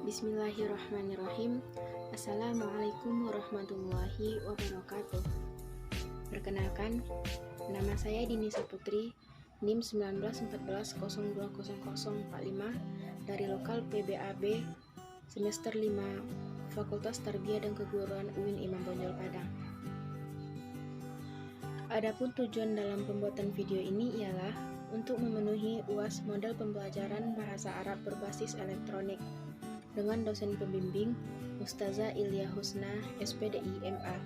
Bismillahirrahmanirrahim. Assalamualaikum warahmatullahi wabarakatuh. Perkenalkan, nama saya Dinisa Putri, NIM 1914020045 dari lokal PBAB semester 5 Fakultas Tarbiyah dan Keguruan UIN Imam Bonjol Padang. Adapun tujuan dalam pembuatan video ini ialah untuk memenuhi UAS model pembelajaran bahasa Arab berbasis elektronik dengan dosen pembimbing Ustazah Ilya Husna, SPDI MA.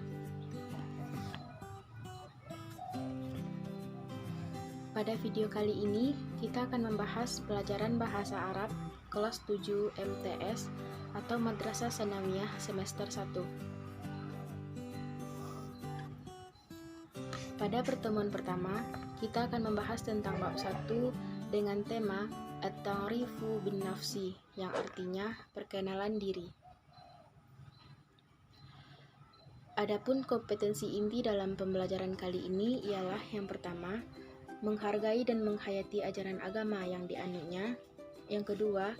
Pada video kali ini, kita akan membahas pelajaran bahasa Arab kelas 7 MTS atau Madrasah Tsanawiyah semester 1. Pada pertemuan pertama, kita akan membahas tentang bab 1 dengan tema At-Ta'rifu bin Nafsi, yang artinya perkenalan diri. Adapun kompetensi inti dalam pembelajaran kali ini ialah yang pertama, menghargai dan menghayati ajaran agama yang dianutnya. Yang kedua,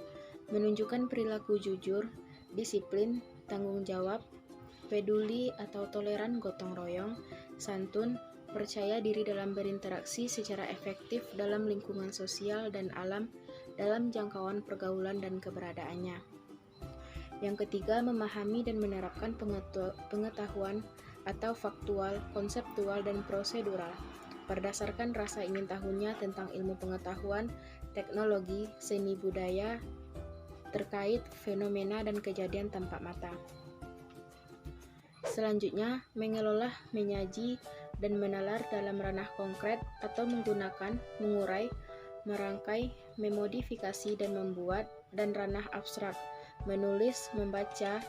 menunjukkan perilaku jujur, disiplin, tanggung jawab, peduli atau toleran gotong royong, santun, percaya diri dalam berinteraksi secara efektif dalam lingkungan sosial dan alam dalam jangkauan pergaulan dan keberadaannya. Yang ketiga, memahami dan menerapkan pengetahuan atau faktual, konseptual, dan prosedural berdasarkan rasa ingin tahunya tentang ilmu pengetahuan, teknologi, seni budaya terkait fenomena dan kejadian tanpa mata. Selanjutnya, mengelola, menyaji, dan menalar dalam ranah konkret atau menggunakan, mengurai, merangkai, memodifikasi, dan membuat, dan ranah abstrak, menulis, membaca,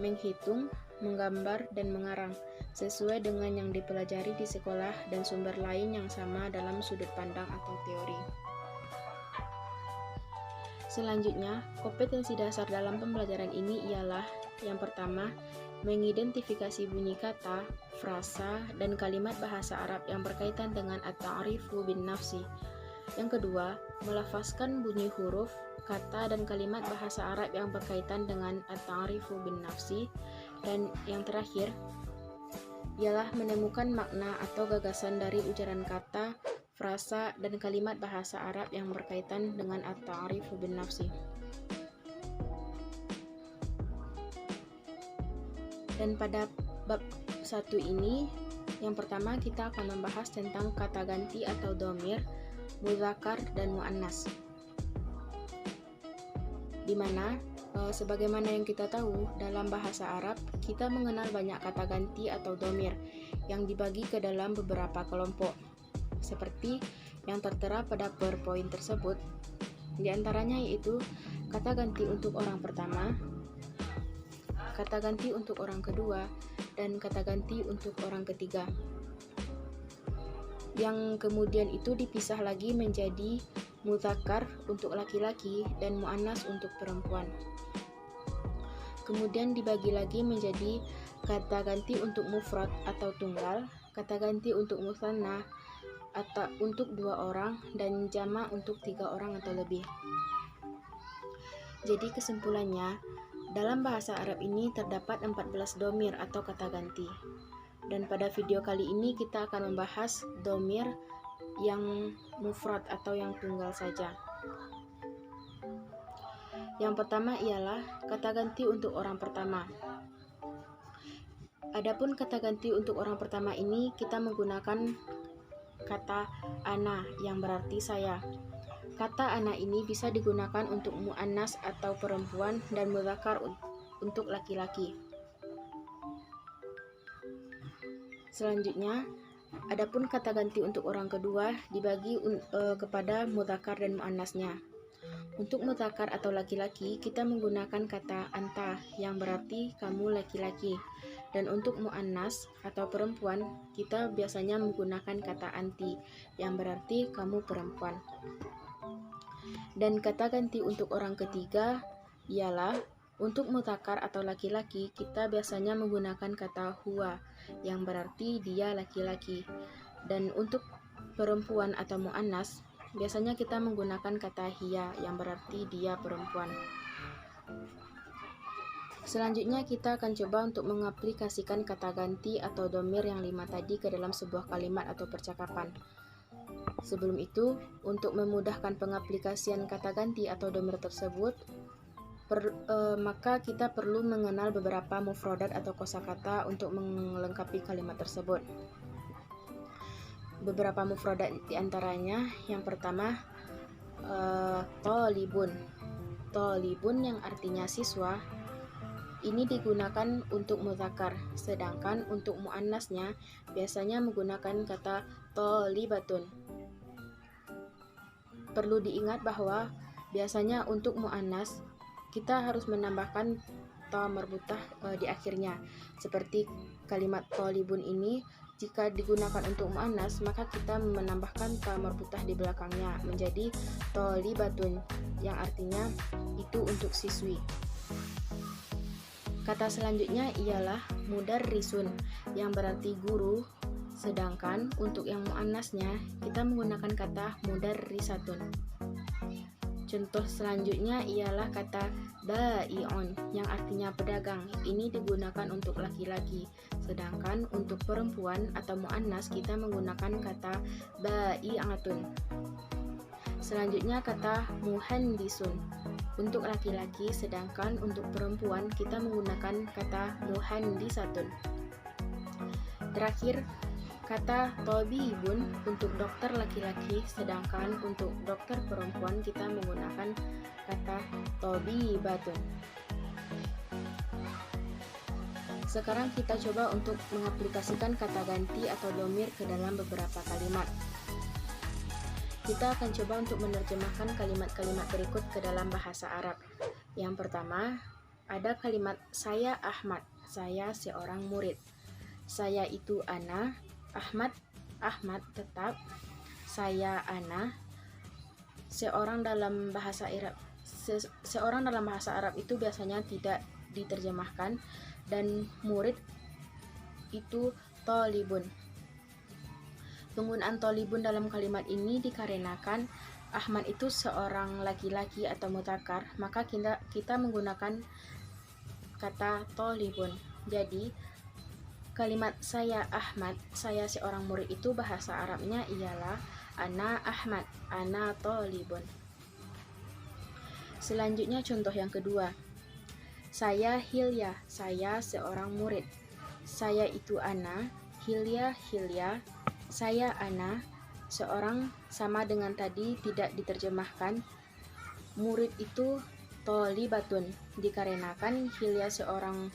menghitung, menggambar, dan mengarang, sesuai dengan yang dipelajari di sekolah dan sumber lain yang sama dalam sudut pandang atau teori. Selanjutnya, kompetensi dasar dalam pembelajaran ini ialah yang pertama, mengidentifikasi bunyi kata, frasa, dan kalimat bahasa Arab yang berkaitan dengan at-ta'rifu bin nafsi. Yang kedua, melafazkan bunyi huruf, kata, dan kalimat bahasa Arab yang berkaitan dengan at-ta'rifu bin nafsi. Dan yang terakhir, ialah menemukan makna atau gagasan dari ujaran kata, frasa, dan kalimat bahasa Arab yang berkaitan dengan at-ta'rifu bin nafsi. Dan pada bab 1 ini, yang pertama kita akan membahas tentang kata ganti atau dhamir, mudzakkar dan muannas. Di mana sebagaimana yang kita tahu, dalam bahasa Arab kita mengenal banyak kata ganti atau dhamir yang dibagi ke dalam beberapa kelompok. Seperti yang tertera pada PowerPoint tersebut, di antaranya yaitu kata ganti untuk orang pertama, kata ganti untuk orang kedua, dan kata ganti untuk orang ketiga. Yang kemudian itu dipisah lagi menjadi mudzakkar untuk laki-laki dan muannas untuk perempuan. Kemudian dibagi lagi menjadi kata ganti untuk mufrad atau tunggal, kata ganti untuk mutsanna atau untuk 2 orang, dan jamak untuk 3 orang atau lebih. Jadi kesimpulannya, dalam bahasa Arab ini terdapat 14 dhamir atau kata ganti. Dan pada video kali ini kita akan membahas dhamir yang mufrad atau yang tunggal saja. Yang pertama ialah kata ganti untuk orang pertama. Adapun kata ganti untuk orang pertama ini kita menggunakan kata ana yang berarti saya. Kata ana ini bisa digunakan untuk muannas atau perempuan dan mudzakkar untuk laki-laki. Selanjutnya, adapun kata ganti untuk orang kedua dibagi kepada mudzakkar dan muannasnya. Untuk mudzakkar atau laki-laki, kita menggunakan kata anta yang berarti kamu laki-laki. Dan untuk muannas atau perempuan, kita biasanya menggunakan kata anti yang berarti kamu perempuan. Dan kata ganti untuk orang ketiga ialah untuk mudzakkar atau laki-laki kita biasanya menggunakan kata huwa yang berarti dia laki-laki. Dan untuk perempuan atau muannas biasanya kita menggunakan kata hiya yang berarti dia perempuan. Selanjutnya kita akan coba untuk mengaplikasikan kata ganti atau domir yang 5 tadi ke dalam sebuah kalimat atau percakapan. Sebelum itu, untuk memudahkan pengaplikasian kata ganti atau domir tersebut, maka kita perlu mengenal beberapa mufradat atau kosakata untuk melengkapi kalimat tersebut. Beberapa mufradat diantaranya, yang pertama, tolibun. Tolibun yang artinya siswa, ini digunakan untuk mudzakkar, sedangkan untuk muannasnya biasanya menggunakan kata tolibatun. Perlu diingat bahwa biasanya untuk muannas kita harus menambahkan ta marbutah di akhirnya. Seperti kalimat tolibun ini, jika digunakan untuk muannas maka kita menambahkan ta marbutah di belakangnya menjadi tolibatun yang artinya itu untuk siswi. Kata selanjutnya ialah mudarrisun yang berarti guru, sedangkan untuk yang muannasnya kita menggunakan kata mudarrisatun. Contoh selanjutnya ialah kata bai'un yang artinya pedagang. Ini digunakan untuk laki-laki, sedangkan untuk perempuan atau muannas kita menggunakan kata bai'atun. Selanjutnya kata muhandisun untuk laki-laki, sedangkan untuk perempuan kita menggunakan kata muhandisatun. Terakhir, kata tabibun untuk dokter laki-laki, sedangkan untuk dokter perempuan kita menggunakan kata tabibatun. Sekarang kita coba untuk mengaplikasikan kata ganti atau domir ke dalam beberapa kalimat. Kita akan coba untuk menerjemahkan kalimat-kalimat berikut ke dalam bahasa Arab. Yang pertama, ada kalimat saya Ahmad, saya seorang murid. Saya itu ana, Ahmad tetap, saya ana. Seorang dalam bahasa Arab itu biasanya tidak diterjemahkan, dan murid itu tolibun. Penggunaan tolibun dalam kalimat ini dikarenakan Ahmad itu seorang laki-laki atau mudzakkar, maka kita menggunakan kata tolibun. Jadi kalimat saya Ahmad, saya seorang murid itu bahasa Arabnya ialah ana Ahmad, ana tolibun. Selanjutnya contoh yang kedua, saya Hilya, saya seorang murid. Saya itu ana, Hilya, saya ana. Seorang sama dengan tadi tidak diterjemahkan. Murid itu tolibatun, dikarenakan Hilya seorang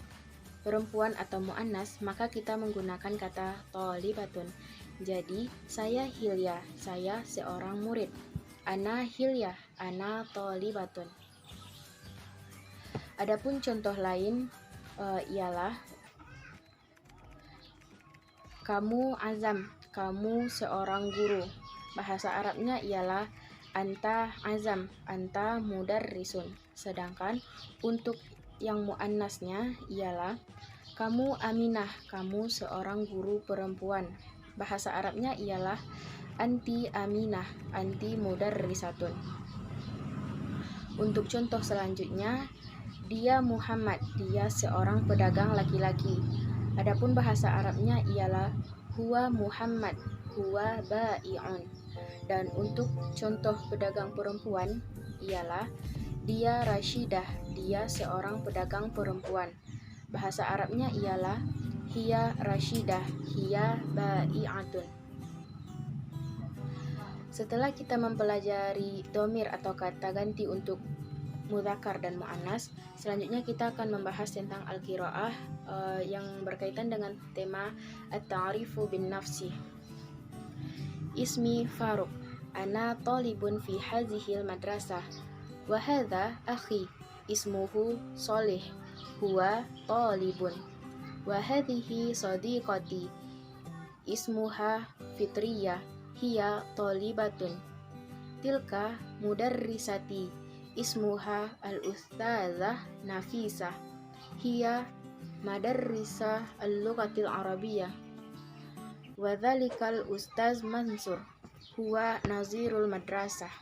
perempuan atau muannas, maka kita menggunakan kata tolibatun. Jadi saya Hilya, saya seorang murid. Ana Hilya, ana tolibatun. Adapun contoh lain ialah kamu Azam, kamu seorang guru. Bahasa Arabnya ialah anta Azam, anta mudarrisun. Sedangkan untuk yang muannasnya ialah kamu Aminah, kamu seorang guru perempuan. Bahasa Arabnya ialah anti Aminah, anti mudarrisatun. Untuk contoh selanjutnya, dia Muhammad, dia seorang pedagang laki-laki. Adapun bahasa Arabnya ialah huwa Muhammad, huwa bai'un. Dan untuk contoh pedagang perempuan ialah dia Rashidah, dia seorang pedagang perempuan. Bahasa Arabnya ialah hiya Rashidah, hiya bai'atun. Setelah kita mempelajari domir atau kata ganti untuk mudzakkar dan muannas, selanjutnya kita akan membahas tentang al-qiraah yang berkaitan dengan tema at-ta'rifu bin nafsi. Ismi Faruq, ana talibun fi hadhil madrasah, wa hadha akhi ismuhu Shalih, huwa talibun, wa hadhihi sadiqati ismuha Fitriyah, hiya talibatun, tilka mudarrisati ismuha al-ustadzah Nafisah, hiya madarrisa al-lughatil arabiyyah, wa dhalikal ustaz Mansur, huwa nazirul madrasah.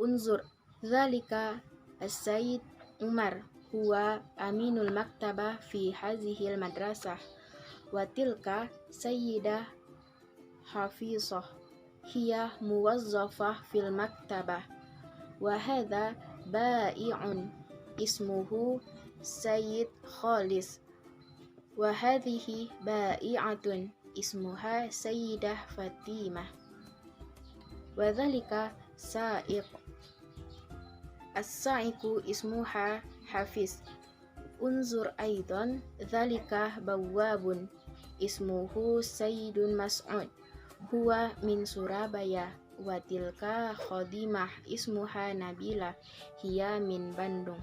Unzur, dhalika as-sayyid Umar, huwa aminul maktabah fi hazihil madrasah wa tilka sayyidah hafizah hiya muwazzafah fil maktabah wa hadha ba'i'un ismuhu Sayyid Khalis wa hadhihi ba'i'atun ismuha Sayyidah Fatimah wa dhalika sa'iq as-sa'iqu ismuha Hafiz unzur aidan dhalika bawwabun ismuhu Sayyidun Mas'ud huwa min Surabaya wa tilka khadimah ismuha Nabila hiya min Bandung.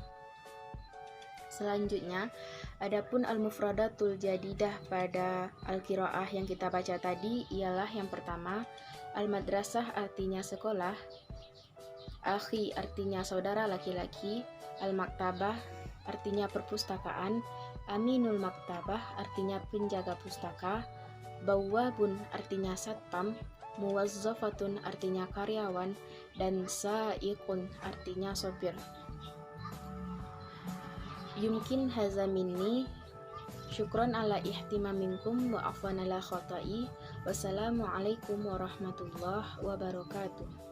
Selanjutnya, adapun al-mufradatul jadidah pada al-qiraah yang kita baca tadi ialah yang pertama, al-madrasah artinya sekolah, akhi artinya saudara laki-laki, al-maktabah artinya perpustakaan, aminul maktabah artinya penjaga pustaka, bawwabun artinya satpam, muwazzafatun artinya karyawan, dan sa'iqun artinya sopir. Yumkin haza minni, syukron ala ihtimaminkum wa afwan ala khotai, wassalamualaikum warahmatullahi wabarakatuh.